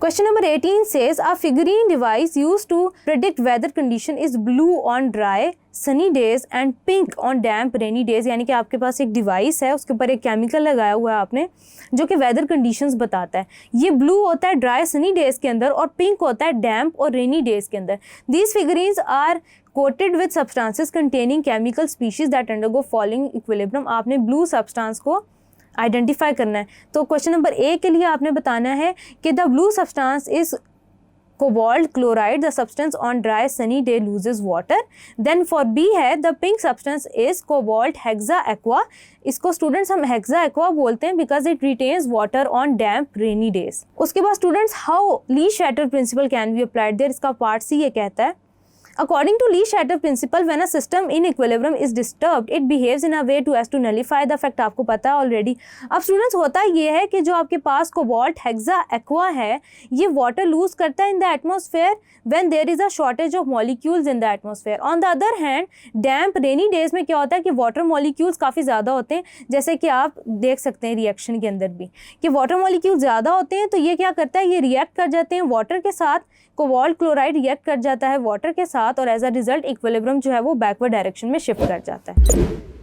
Question number 18 says a figurine device used to predict weather condition is blue on dry sunny days and pink on damp rainy days। यानी कि आपके पास एक device है, उसके ऊपर एक केमिकल लगाया हुआ है आपने, जो कि वेदर कंडीशंस बताता है। ये ब्लू होता है ड्राई सनी डेज के अंदर और पिंक होता है डैम्प और रेनी डेज के अंदर। These figurines are coated with substances containing chemical species that undergo following equilibrium. आपने ब्लू सब्सटेंस को आइडेंटिफाई करना है। तो क्वेश्चन नंबर ए के लिए आपने बताना है कि the blue substance is cobalt chloride, the substance on dry sunny day loses water. Then for B है the pink substance is cobalt hexa aqua. इसको स्टूडेंट्स हम हेक्सा एक्वा बोलते हैं because it retains water on damp rainy days. उसके बाद students how Le Chatelier principle can be applied there, इसका part C ये कहता है According to Lee Shatter principle, when a system in equilibrium is disturbed, it behaves in a way as to nullify the effect। आपको पता है already. अब students होता ये है कि जो आपके पास कोबाल्ट हेक्सा एक्वा है, ये वाटर लूज करता है in the atmosphere when there is a shortage of molecules in the atmosphere। On the other hand, damp rainy days में क्या होता है कि वाटर मॉलिक्यूल्स काफ़ी ज़्यादा होते हैं, जैसे कि आप देख सकते हैं रिएक्शन के अंदर भी कि वाटर मॉलिक्यूल ज़्यादा होते हैं, तो ये क्या करता है, ये रिएक्ट कर जाते हैं वाटर के साथ। कोबाल्ट क्लोराइड रिएक्ट कर जाता है वाटर के साथ और एज अ रिजल्ट इक्विलिब्रियम जो है वो बैकवर्ड डायरेक्शन में शिफ्ट कर जाता है।